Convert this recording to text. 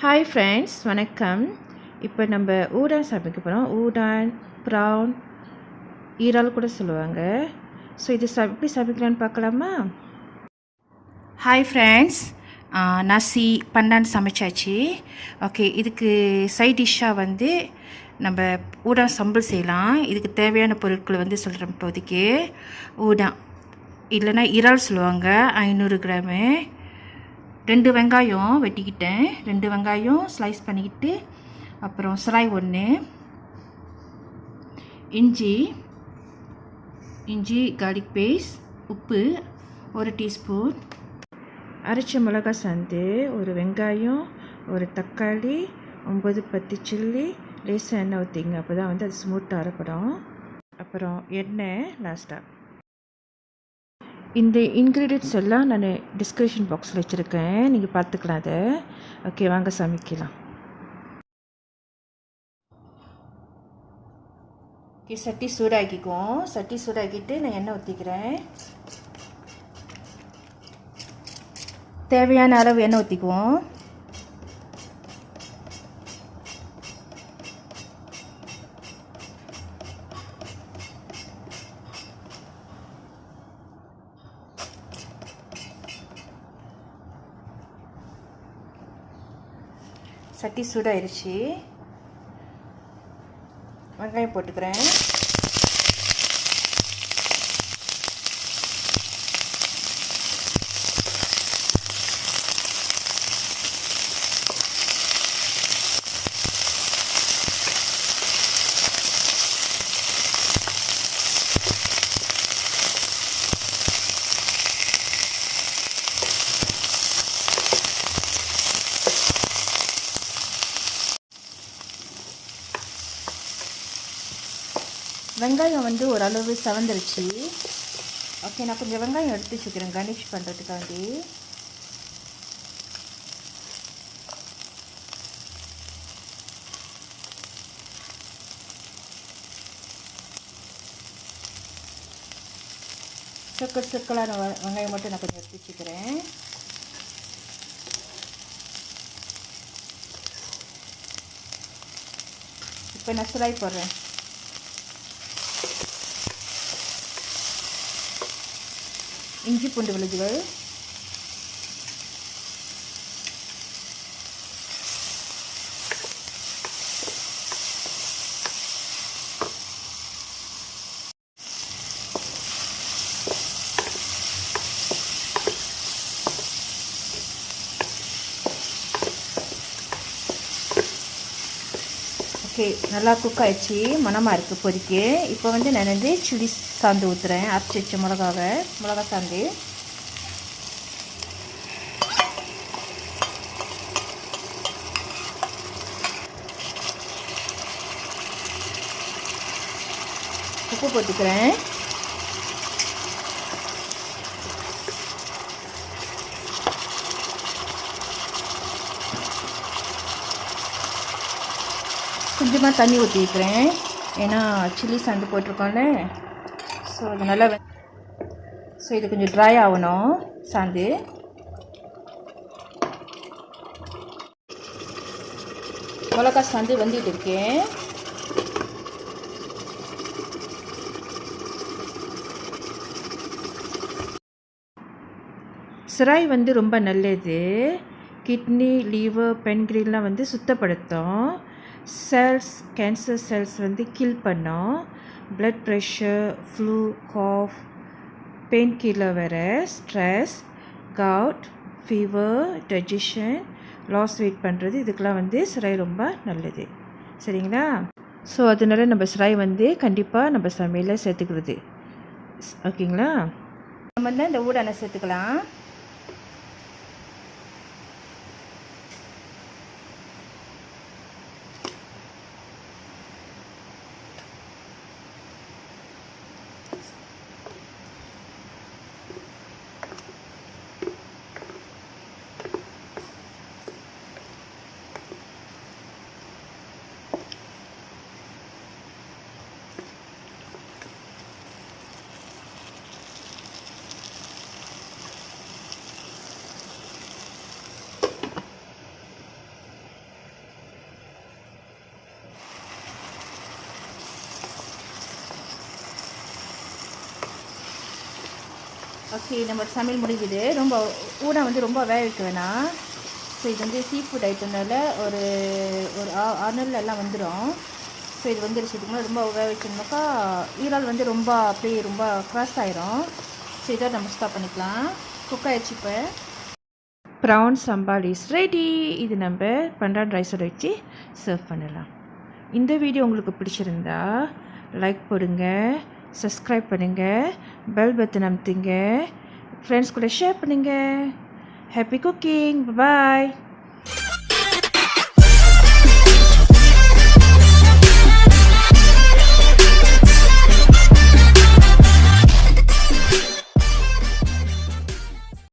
Hi friends, வணக்கம். இப்போ நம்ம ஊடான் சமைக்க போகிறோம். ஊடான், ப்ரான், ஈரால் கூட சொல்லுவாங்க. ஸோ இது எப்படி சமைக்கலான்னு பார்க்கலாமா? ஹாய் ஃப்ரெண்ட்ஸ், நசி பன்னான் சமைச்சாச்சு. ஓகே, இதுக்கு சைட் டிஷ்ஷாக வந்து நம்ம ஊடான் சம்பல் செய்யலாம். இதுக்கு தேவையான பொருட்களை வந்து சொல்கிறேன். இப்போதைக்கு ஊடான் இல்லைன்னா இறால் சொல்லுவாங்க, 500 கிராமு. 2 வெங்காயம் வெட்டிக்கிட்டேன். 2 வெங்காயம் ஸ்லைஸ் பண்ணிக்கிட்டு, அப்புறம் செராய் 1, இஞ்சி கார்லிக் பேஸ்ட், உப்பு 1 டீஸ்பூன், அரைச்ச மிளகாய் சந்து, 1 வெங்காயம், 1 தக்காளி, 9-10 சில்லி, லேசாக எண்ணெய் ஊற்றிங்க. அப்போ தான் வந்து அது ஸ்மூத்தாக அரைப்படும். அப்புறம் எண்ணெய் லாஸ்ட்டாக. இந்த இன்க்ரீடியன்ட்ஸ் எல்லாம் நான் டிஸ்கிரிப்ஷன் பாக்ஸில் வச்சுருக்கேன், நீங்கள் பார்த்துக்கலாம் அதை. ஓகே, வாங்க சமைக்கலாம். ஓகே, சட்டி சூடாக்கிக்குவோம். சட்டி சூடாக்கிட்டு நான் எண்ணெய் ஊற்றிக்கிறேன். தேவையான அளவு எண்ணெய் ஊற்றிக்குவோம். சட்டி சூடாயிருச்சு. வெங்காயம் போட்டுக்கிறேன். வெங்காயம் வந்து ஓரளவு செவந்துருச்சு. ஓகே, நான் கொஞ்சம் வெங்காயம் எடுத்து வச்சுக்கிறேன் கனிஷ் பண்ணுறதுக்காண்டி. சொக்கலான வெங்காயம் மட்டும் நான் கொஞ்சம் எடுத்து வச்சுக்கிறேன். இப்போ நான் செராய் போடுறேன். இஞ்சி பூண்டு விழுதுகள், ஓகே, நல்லா குக் ஆயிடுச்சு. மணமாக இருக்குது பொரிக்கு. இப்போ வந்து நான் வந்து சில்லி சாந்து ஊற்றுறேன். அரைச்சி வச்ச மிளகா சாந்து. உப்பு போட்டுக்கிறேன். கொஞ்சமாக தண்ணி ஊற்றிக்கிறேன், ஏன்னா சில்லி சாந்து போட்டிருக்கோம்ல. ஸோ அது நல்லா இது கொஞ்சம் ட்ரை ஆகணும் சாந்து. மிளகா சாந்து வந்துட்டு இருக்கேன். செராய் வந்து ரொம்ப நல்லது. கிட்னி, லிவர், பென்கிரீன்லாம் வந்து சுத்தப்படுத்தும். கேன்சர் செல்ஸ் வந்து கில் பண்ணும். Blood pressure, flu, cough, pain killer வேறு, stress, gout, fever, digestion, loss weight பண்ணுறது, இதுக்கெலாம் வந்து செராய் ரொம்ப நல்லது. சரிங்களா? ஸோ அதனால நம்ம செராய் வந்து கண்டிப்பாக நம்ம சமையலில் சேர்த்துக்கிறது. ஓகேங்களா? நம்ம வந்து இந்த ஊடானை சேர்த்துக்கலாம். ஓகே, நம்ம சமையல் முடிஞ்சுது. ரொம்ப ஊடம் வந்து ரொம்ப வேக வைக்க வேணாம். ஸோ இது வந்து சீ ஃபுட் ஐட்டம்னால ஒரு ஒரு அனல் எல்லாம் வந்துடும். ஸோ இது வந்துருச்சு. இதுக்கு முன்னாடி ரொம்ப வேக வச்சோம்னாக்கா ஈரால் வந்து ரொம்ப அப்படியே ரொம்ப க்ராஸ் ஆயிரும். ஸோ இதை நம்ம ஸ்டாப் பண்ணிக்கலாம். குக் ஆயிடுச்சு. இப்போ ப்ரான் சம்பால் இஸ் ரெடி. இது நம்ம பண்டான் ரைஸோட வச்சு சர்வ் பண்ணலாம். இந்த வீடியோ உங்களுக்கு பிடிச்சிருந்தா லைக் போடுங்க, சப்ஸ்கிரைப் பண்ணுங்கள், பெல் பட்டன் அமுத்துங்க, ஃப்ரெண்ட்ஸ் கூட ஷேர் பண்ணுங்கள். Happy cooking. பாய்.